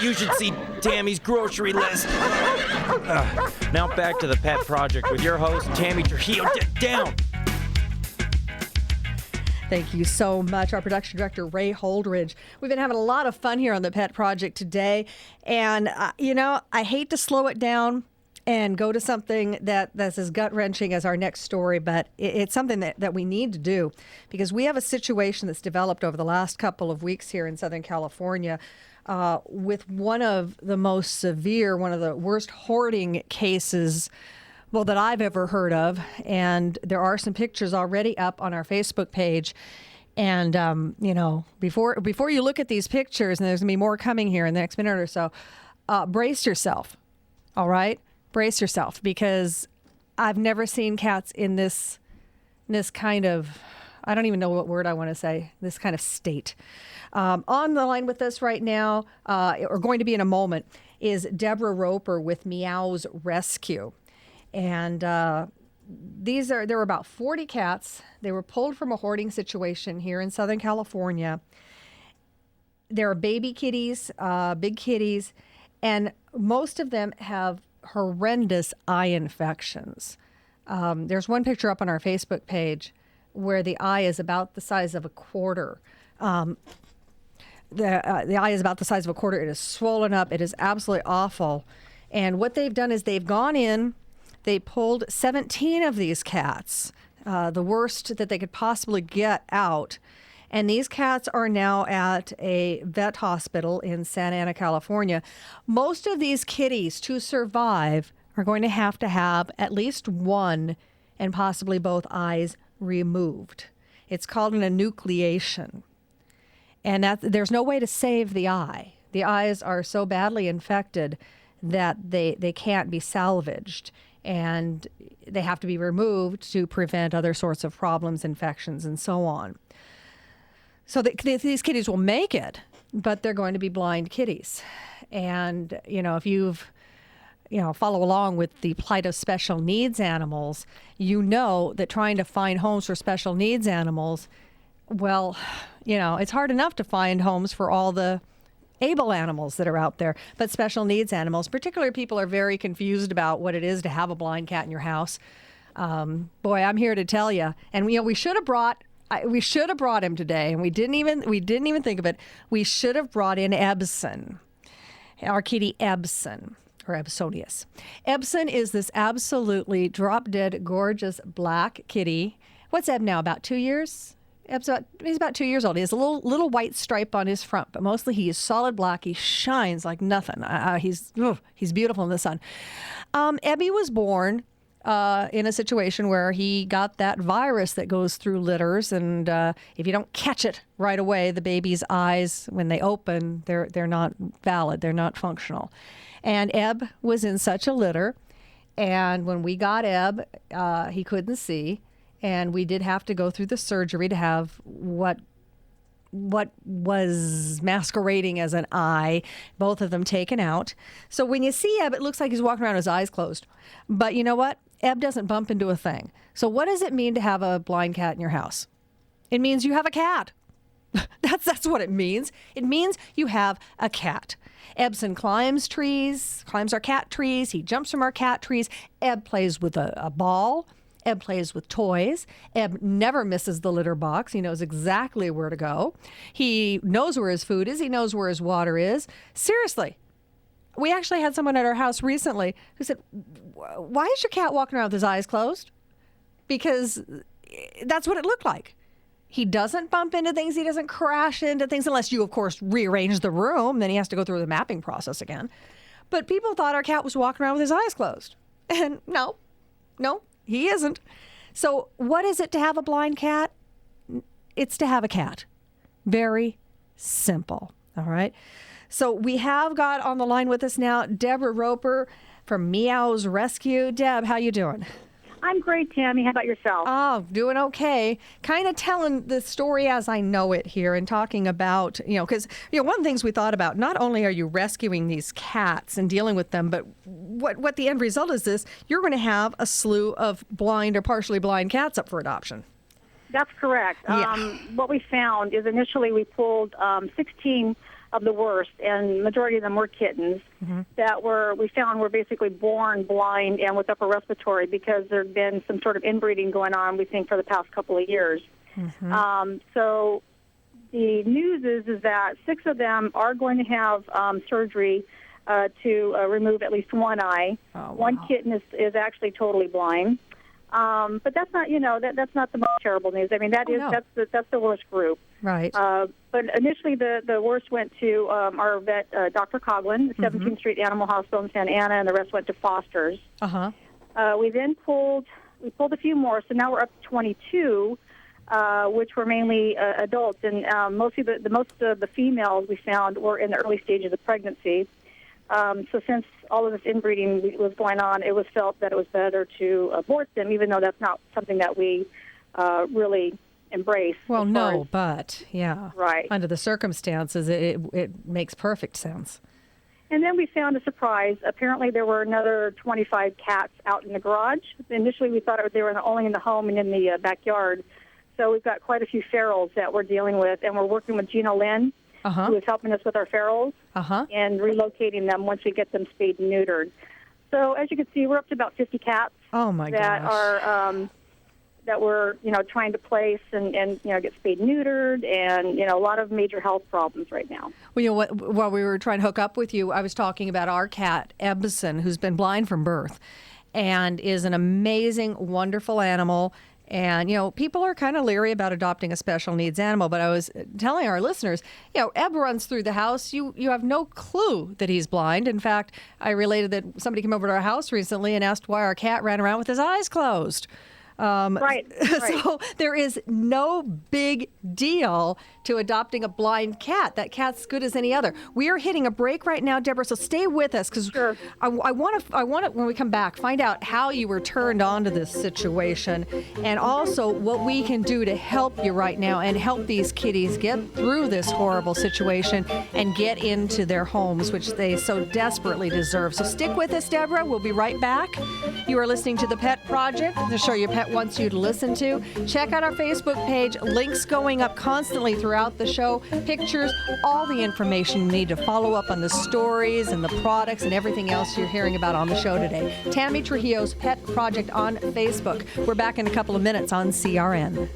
You should see Tammy's grocery list. Now back to the Pet Project with your host, Tammy Trujillo. Down. Thank you so much, our production director, Ray Holdridge. We've been having a lot of fun here on the Pet Project today. And, I hate to slow it down and go to something that's as gut-wrenching as our next story, but it's something that we need to do because we have a situation that's developed over the last couple of weeks here in Southern California with one of the most severe, one of the worst hoarding cases that I've ever heard of. And there are some pictures already up on our Facebook page. And, before you look at these pictures, and there's going to be more coming here in the next minute or so, brace yourself, all right? Brace yourself, because I've never seen cats in this kind of, I don't even know what word I want to say, this kind of state. On the line with us right now, or going to be in a moment, is Deborah Roper with Meows Rescue. And there were about 40 cats. They were pulled from a hoarding situation here in Southern California. There are baby kitties, big kitties, and most of them have horrendous eye infections. There's one picture up on our Facebook page where the eye is about the size of a quarter. The eye is about the size of a quarter. It is swollen up. It is absolutely awful. And what they've done is they've gone in, they pulled 17 of these cats, the worst that they could possibly get out. And these cats are now at a vet hospital in Santa Ana, California. Most of these kitties, to survive, are going to have at least one and possibly both eyes removed. It's called an enucleation. And there's no way to save the eye. The eyes are so badly infected that they can't be salvaged. And they have to be removed to prevent other sorts of problems, infections, and so on. So these kitties will make it, but they're going to be blind kitties. And, if you've, follow along with the plight of special needs animals, you know that trying to find homes for special needs animals, it's hard enough to find homes for all the able animals that are out there, but special needs animals, particularly people are very confused about what it is to have a blind cat in your house. Boy, I'm here to tell you. And, we should have brought him today, and we didn't even think of it. We should have brought in Ebson, our kitty Ebson, or Ebsonius. Ebson is this absolutely drop-dead, gorgeous black kitty. What's Eb now, about 2 years? He's about 2 years old. He has a little white stripe on his front, but mostly he is solid black. He shines like nothing. He's beautiful in the sun. Ebby was born in a situation where he got that virus that goes through litters, and if you don't catch it right away, the baby's eyes, when they open, they're not valid, they're not functional. And Eb was in such a litter, and when we got Eb, he couldn't see, and we did have to go through the surgery to have what was masquerading as an eye, both of them taken out. So when you see Eb, it looks like he's walking around with his eyes closed. But you know what? Eb doesn't bump into a thing. So what does it mean to have a blind cat in your house? It means you have a cat. That's what it means. It means you have a cat. Ebson climbs our cat trees. He jumps from our cat trees. Eb plays with a ball. Eb plays with toys. Eb never misses the litter box. He knows exactly where to go. He knows where his food is. He knows where his water is. Seriously. We actually had someone at our house recently who said, why is your cat walking around with his eyes closed? Because that's what it looked like. He doesn't bump into things. He doesn't crash into things unless you, of course, rearrange the room. Then he has to go through the mapping process again. But people thought our cat was walking around with his eyes closed. And no, he isn't. So what is it to have a blind cat? It's to have a cat. Very simple. All right. So we have got on the line with us now Deborah Roper from Meows Rescue. Deb, how you doing? I'm great, Tammy. How about yourself? Oh, doing okay. Kind of telling the story as I know it here and talking about, because, one of the things we thought about, not only are you rescuing these cats and dealing with them, but what the end result is this, you're going to have a slew of blind or partially blind cats up for adoption. That's correct. Yeah. What we found is initially we pulled 16 of the worst, and majority of them were kittens that we found were basically born blind and with upper respiratory because there had been some sort of inbreeding going on, we think, for the past couple of years. So the news is that 6 of them are going to have surgery to remove at least one eye. Oh, wow. One kitten is actually totally blind. But that's not, that's not the most terrible news. I mean, that's the worst group. Right. But initially, the worst went to our vet, Dr. Coughlin, 17th Street Animal Hospital in Santa Ana, and the rest went to Foster's. We then pulled a few more, so now we're up to 22, which were mainly adults, and most of the females we found were in the early stages of pregnancy. So since all of this inbreeding was going on, it was felt that it was better to abort them, even though that's not something that we really embrace. Well, no, but yeah, right. Under the circumstances, it makes perfect sense. And then we found a surprise. Apparently, there were another 25 cats out in the garage. Initially, we thought they were only in the home and in the backyard. So we've got quite a few ferals that we're dealing with, and we're working with Gina Lynn, who is helping us with our ferals and relocating them once we get them spayed and neutered. So as you can see, we're up to about 50 cats that we're trying to place and get spayed and neutered, and a lot of major health problems right now. Well, while we were trying to hook up with you, I was talking about our cat Ebson, who's been blind from birth, and is an amazing, wonderful animal. And, people are kind of leery about adopting a special needs animal, but I was telling our listeners, Eb runs through the house. You have no clue that he's blind. In fact, I related that somebody came over to our house recently and asked why our cat ran around with his eyes closed. Right. So there is no big deal to adopting a blind cat. That cat's good as any other. We are hitting a break right now, Deborah, so stay with us because I want to, when we come back, find out how you were turned on to this situation and also what we can do to help you right now and help these kitties get through this horrible situation and get into their homes, which they so desperately deserve. So stick with us, Deborah. We'll be right back. You are listening to The Pet Project, the show your pet wants you to listen to. Check out our Facebook page. Links going up constantly throughout the show. Pictures, all the information you need to follow up on the stories and the products and everything else you're hearing about on the show today. Tammy Trujillo's Pet Project on Facebook. We're back in a couple of minutes on CRN.